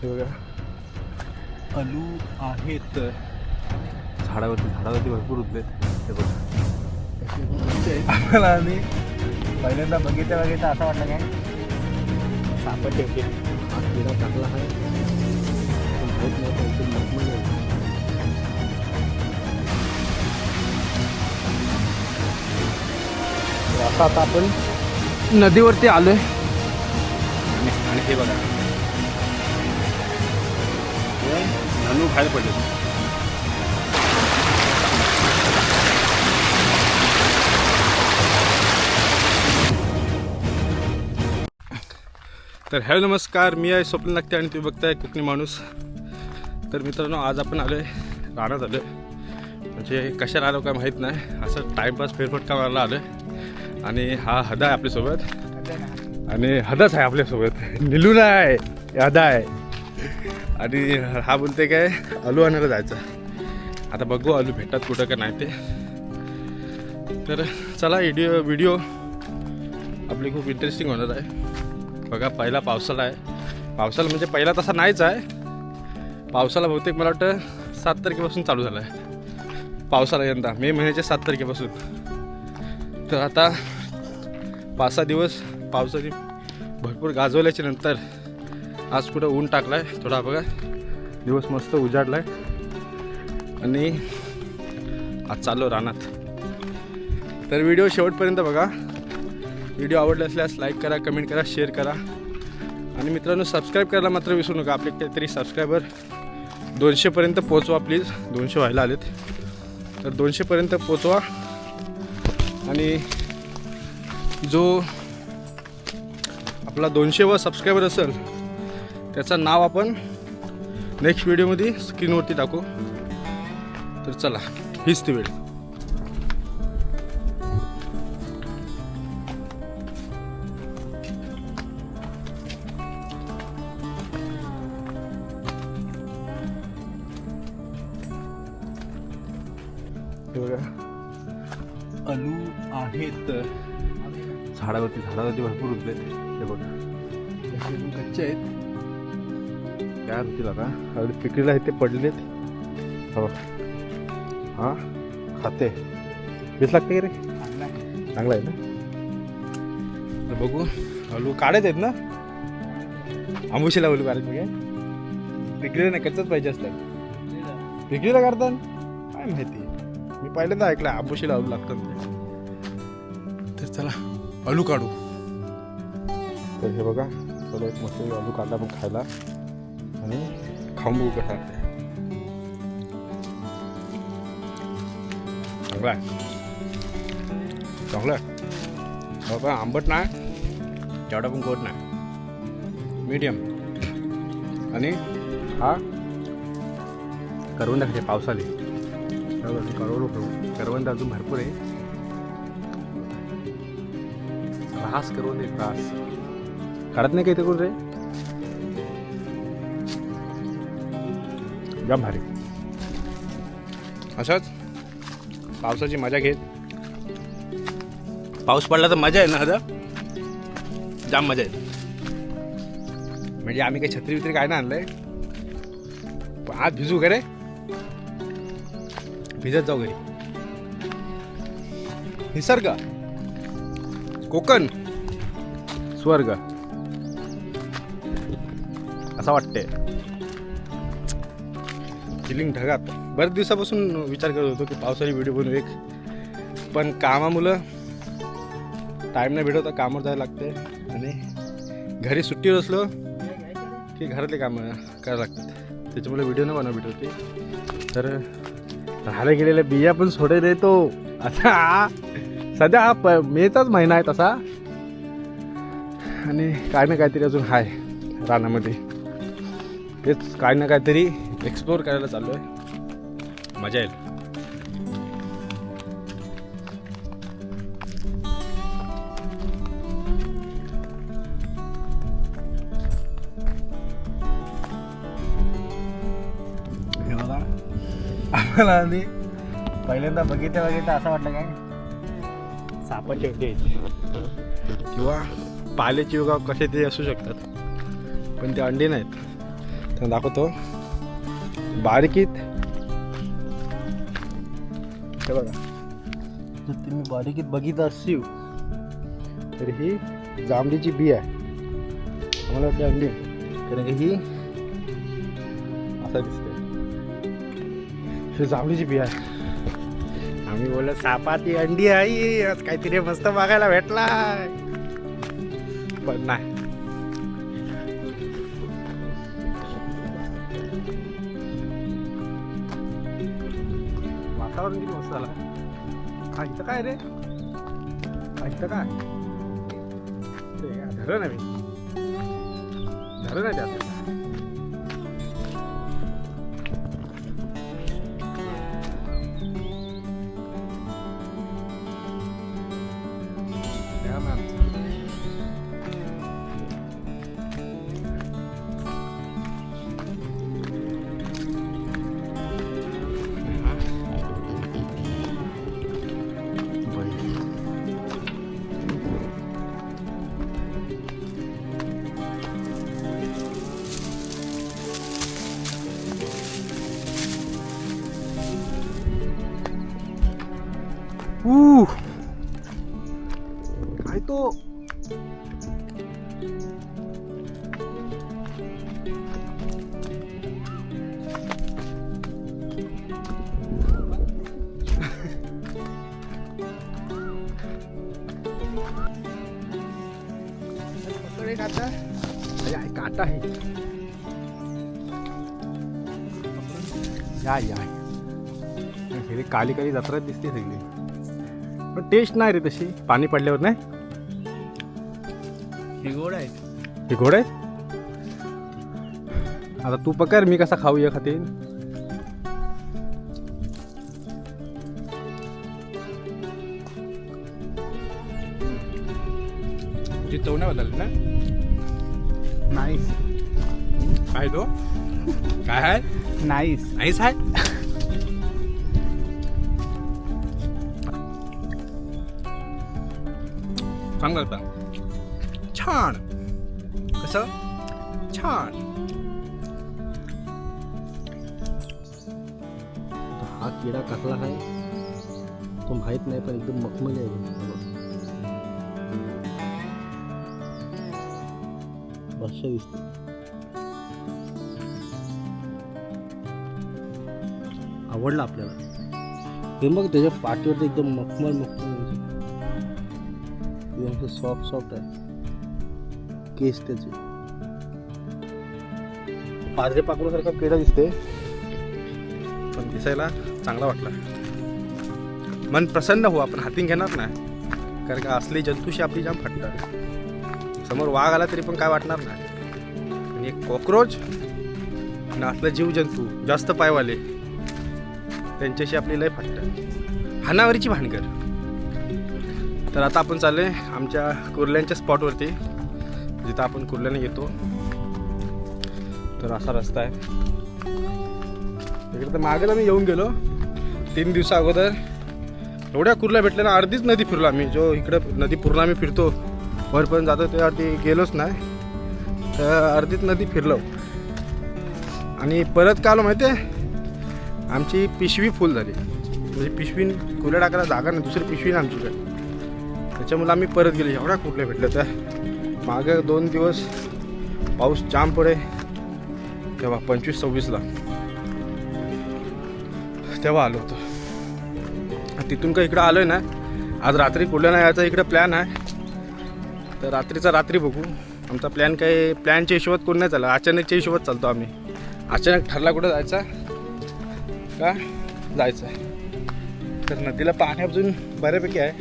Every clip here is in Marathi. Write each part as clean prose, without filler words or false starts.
हे बघा अलू आहेत झाडावरती भरपूर उरले. हे बघा आम्हाला आम्ही पहिल्यांदा बघितल्या असं वाटलं काय सापड ठेवते हा किडा टाकला आहे पण होत नाही एकदम मखमल आहे. आता आपण नदीवरती आलोय आणि हे बघा नानू खायला पडले. तर हॅलो नमस्कार, मी आहे स्वप्न नक्ते आणि तुम्ही बघताय कोकणी माणूस. तर मित्रांनो, आज आपण आलो आहे रानात आलो आहे. म्हणजे कशाला आलो काय माहीत नाही, असं टाईमपास फेरफटका मारायला आलो आहे. आणि हा हदा आहे आपल्यासोबत आणि हदाच आहे आपल्यासोबत, निलू नाही हदा आहे. आणि हा बोलते काय आलू आणायला जायचं. आता बघू आलू भेटतात कुठं का नाही ते. तर चला व्हिडिओ आपली खूप इंटरेस्टिंग होणार आहे. बघा पहिला पावसाळा आहे. पावसाळा म्हणजे पहिला तसा नाहीच आहे. पावसाळा बहुतेक मला वाटतं 7 तारखेपासून चालू झाला आहे पावसाळा, यंदा मे महिन्याच्या 7 तारखेपासून. तर आता 5-6 दिवस पावसाने भरपूर गाजवल्याच्या नंतर आज कुठं ऊन टाकला आहे थोडा. बघा दिवस मस्त उजाडला आहे आणि आज चाललो रानात. तर व्हिडिओ शेवटपर्यंत बघा. व्हिडिओ आवडला असल्यास लाईक करा, कमेंट करा, शेअर करा आणि मित्रांनो सबस्क्राईब करायला मात्र विसरू नका. आपले काहीतरी सबस्क्रायबर 200पर्यंत पोचवा प्लीज. 200 व्हायला आलेत, तर 200पर्यंत पोचवा. आणि जो आपला 200वा सबस्क्रायबर असेल त्याचं नाव आपण नेक्स्ट व्हिडिओमध्ये स्क्रीनवरती टाकू. तर चला, हीच ती वेळ. हे बघा अलू आहेत झाडावरती भरपूर उरले. हे बघा कच्चे आहेत, तयार होतील आता. अगदी पिकलेले आहेत ते पडलेत. हो हां खाते बेस लागते की रे, चांगला आहे ना. तर बघू अलू काढायचे आहेत ना, आंबुशीला अलू काढायचे काय पिकलेले नाही, कच्चाच पाहिजे असतात. पिकलेला काढतात काय माहिती, मी पहिल्यांदा ऐकलं आंबुशीला अलू लागतात. तर चला अलू काढू. तर हे बघा चला एक मस्त अलू काढला मग खायला आणि खाऊन बघू कसा लागते. चांगला आहे, चांगलं आहे. बघा आंबट नाही, तेवढा पण गोड नाही, मीडियम. आणि हा करवंद खाते पावसाळी. करवंद अजून भरपूर आहे. रास करवंद आहे, रास काढत नाही काही ते कोण रे. जाम भारी. असंच पावसाची मजा घेत. पाऊस पडला तर मजा आहे ना, आता जाम मजा आहे. म्हणजे आम्ही काही छत्री बित्री काय नाही आणलंय, पण आज भिजू का रे, भिजत जाऊ घरी. निसर्ग, कोकण, स्वर्ग असं वाटते. चिलिंग ढगात. बरेच दिवसापासून विचार करत होतो की पावसाळी व्हिडिओ बनवू एक, पण कामामुळं टाईम नाही भेटत. कामावर जायला लागते आणि घरी सुट्टीवर असलो की घरातले कामं करायला लागतात, त्याच्यामुळे व्हिडिओ न बनवा भेटत होती. तर राहायला गेलेल्या बिया पण सोडे देतो. आता सध्या हा मेचाच महिना आहे तसा, आणि काय ना काहीतरी अजून आहे रानामध्ये. तेच काय ना काहीतरी एक्सप्लोअर करायला चालू आहे, मजा येईल. हे बघा आम्हाला आधी पहिल्यांदा बघितल्या असं वाटलं काय सापाची अड्डी किंवा पाल्याची वगैरे कसे ते असू शकतात, पण ते अंडी नाहीत. तर दाखवतो बारीकीत. हे बघा, जर तुम्ही बारीकीत बघितलं असेल तर ही जांभळीची बी आहे. मला वाटते अंडी, कारण की ही असं दिसते, ही जांभळीची बी आहे. आम्ही बोललो सापाची अंडी आहे, आज काहीतरी मस्त बघायला भेटलाय, पण नाही. वातावरण किती मस्त झाला. हा इथं काय रे, इथं काय धरण आहे, धरण आहे त्यात. काय तो काटा आहे. या काली काली जत्रात दिसते सगळी, पण टेस्ट नाही रे तशी. पाणी पडल्यावर नाही. हे गोड आहे, हे गोड आहे. आता तू पकड, मी कसा खाऊ या खाते. तुझी चव नाही बदलली ना. नाईस. काय तो काय आहे, नाईस नाहीच आहे. चांगलं होता, छान. कसं छान. हा किडा कसला आहे तो माहित नाही, पण एकदम मखमली आहे. भाषा दिसते. आवडला आपल्याला. हे मग त्याच्या पाठीवरती एकदम मखमल एकदम सॉफ्ट आहे केस त्याचे. पारजे पाकडल्यासारखा पेढा दिसते, पण दिसायला चांगला वाटला. मन प्रसन्न हो, आपण हाती घेणार नाही, कारण का असली जंतूशी आपली जाम फटतात. समोर वाघ आला तरी पण काय वाटणार नाही, आणि एक कॉक्रोच आणि असलं जीव जंतू जास्त पायवाले त्यांच्याशी आपली लय फटतात. हानावरीची भानगर. तर आता आपण चालले आमच्या कुर्ल्यांच्या स्पॉटवरती, जिथं आपण कुर्ल्याने येतो. तर असा रस्ता आहे इकडे. तर मागेला मी येऊन गेलो 3 दिवसा अगोदर. एवढ्या कुर्ल्या भेटल्या ना, अर्धीच नदी फिरलो आम्ही. जो इकडं नदी पूर्ण आम्ही फिरतो वरपर्यंत जातो त्यावरती गेलोच नाही, तर अर्धीच नदी फिरलो. आणि परत का आलो माहिती आहे, आमची पिशवी फुल झाली. म्हणजे पिशवी कुर्ल्या टाकायला जागा नाही, दुसरी पिशवी नाही आमच्याकडे. त्याच्यामुळे आम्ही परत गेलो. एवढ्या कुठल्या भेटल्या त्या. मागे 2 दिवस पाऊस जाम पडे, तेव्हा 25-26ला तेव्हा आलो होतो. तिथून का इकडं आलो आहे ना, आज रात्री कुर्ल्याला यायचा इकडे प्लॅन आहे. तर रात्रीचा रात्री बघू. आमचा प्लॅन काही प्लॅनच्या हिशोबात कोण नाही चालला, अचानकच्या हिशोबात चालतो आम्ही. अचानक ठरला कुठं जायचा का जायचं आहे. तर नदीला पाणी अजून बऱ्यापैकी आहे,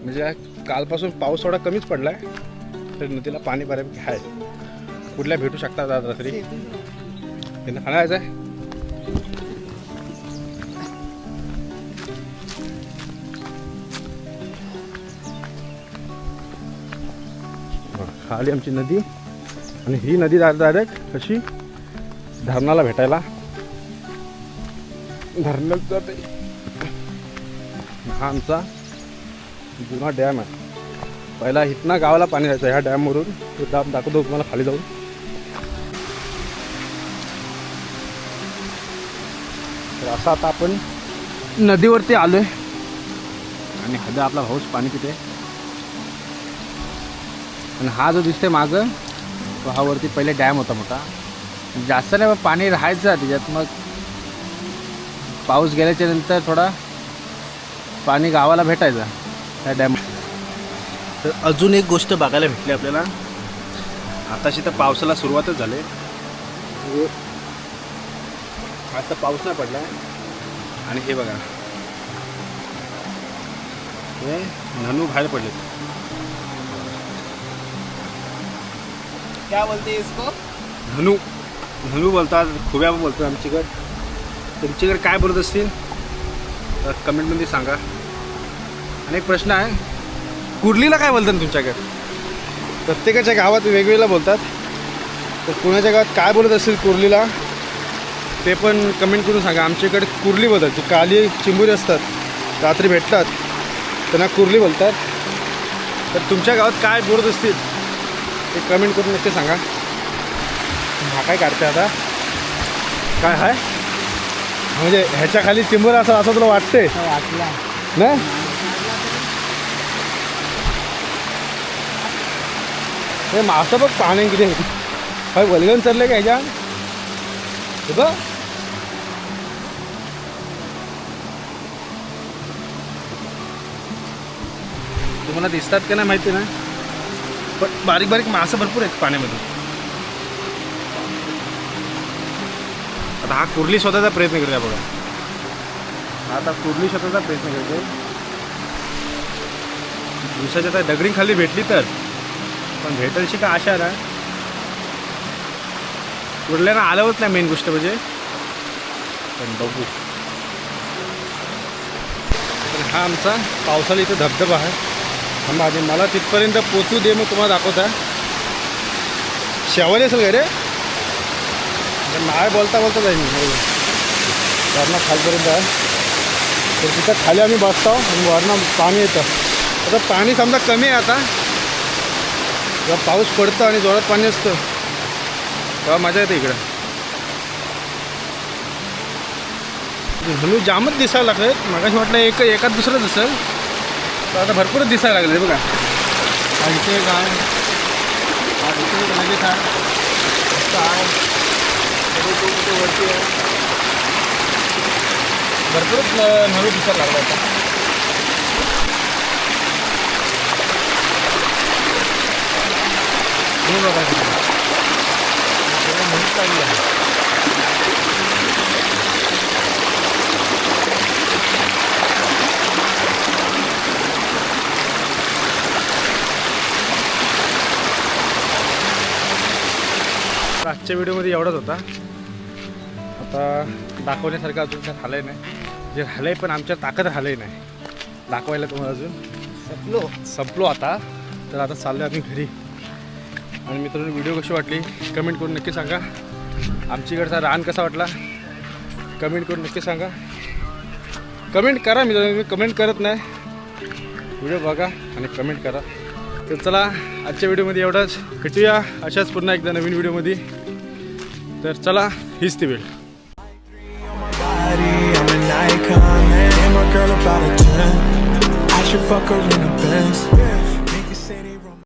म्हणजे कालपासून पाऊस थोडा कमीच पडला आहे, तर नदीला पाणी बऱ्यापैकी आहे. कुठल्या भेटू शकतात आज रात्री. त्यांना खाणं जायचं आहे. खाली आमची नदी, आणि ही नदी डायरेक्ट कशी धरणाला भेटायला धरणात जाते. हा आमचा जुना डॅम आहे. पहिला इथनं गावाला पाणी जायचं ह्या डॅमवरून. तो डॅम दाखवतो तुम्हाला खाली जाऊन. तर असं आता आपण नदीवरती आलो आहे आणि सध्या आपला भाऊच पाणी पिते. आणि हा जो दिसतोय मागं तो हा वरती पहिले डॅम होता मोठा. जास्त नाही पाणी राहायचं त्याच्यात. मग पाऊस गेल्याच्या नंतर थोडा पाणी गावाला भेटायचा त्या डॅम. तर अजून एक गोष्ट बघायला भेटली आपल्याला. आताशी तर पावसाला सुरुवातच झाली. आता पाऊस नाही पडला आणि हे बघा हे ननू बाहेर पडले. क्या बोलते इसको? धनू धनू बोलतात, खुब्या बोलतात आमच्याकडे. तुमच्याकडे काय बोलत असतील तर कमेंटमध्ये सांगा. आणि एक प्रश्न आहे, कुर्लीला काय बोलतात तुमच्याकडे? प्रत्येकाच्या गावात वेगवेगळं बोलतात. तर कुणाच्या गावात काय बोलत असतील कुर्लीला ते पण कमेंट करून सांगा. आमच्याकडे कुर्ली बोलतात. जी काली चिंबुरी असतात रात्री भेटतात त्यांना कुर्ली बोलतात. तर तुमच्या गावात काय बोलत असतील ते कमेंट करून नक्की सांगा. हा काय काढते आता काय आहे म्हणजे ह्याच्या खाली चिंबोरा असं असं तुला वाटतंय वाटला ना? हे मासं बघ पाणी किती काय वलगन चढले का ह्याच्या बघ. तुम्हाला दिसतात का नाही माहिती ना, पण बारीक बारीक मासं भरपूर आहेत पाण्यामध्ये. आता हा कुर्ली स्वतःचा प्रयत्न करतोय बघा. आता कुर्ली स्वतःचा प्रयत्न करतोय. दिवसाच्या त्या दगडी खाली भेटली तर पण भेटायची का आशा ना. कुर्ल्यानं आल्यावरच नाही मेन गोष्ट म्हणजे. पण बघू. तर हा आमचा पावसाळा इथं धबधबा आहे. थांबा आधी मला तिथपर्यंत पोचू दे मग तुम्हाला दाखवता. शेवाली असेल का रे? नाही बोलता बोलता जाईल मी वरनं खालपर्यंत आहे. तर तिथं खाली आम्ही बसतो आणि वरनं पाणी येतं. आता पाणी समजा कमी आहे. आता जेव्हा पाऊस पडतं आणि जोरात पाणी असतं तेव्हा मजा येते इकडं. धनू जामच दिसायला लागले. मगाशी म्हटलं एकाच दुसरंच असेल तर आता भरपूरच दिसायला लागले बघा. इथे काय इथे लगेच आहे वरती आहे. भरपूरच नळू दिसायला लागला आता. हे बघा म्हणून लागली आहे. आजच्या व्हिडिओमध्ये एवढाच होता. आता दाखवण्यासारखं अजून काय झालंय नाही. जे झालंय पण आमच्या ताकद झालंय नाही दाखवायला तुम्हाला. अजून संपलो आता. तर आता चाललो आम्ही घरी. आणि मित्रांनो व्हिडिओ कशी वाटली कमेंट करून नक्की सांगा. आमच्याकडचा रान कसा वाटला कमेंट करून नक्की सांगा. कमेंट करा मित्रांनो. मी कमेंट करत नाही. व्हिडिओ बघा आणि कमेंट करा. तर चला आजच्या व्हिडिओमध्ये एवढंच. भेटूया अशाच पुन्हा एकदा नवीन व्हिडिओमध्ये. तर चला हीच ती वेळ. I'm an icon, man. And my girl about a 10. I should fuck her in a Benz.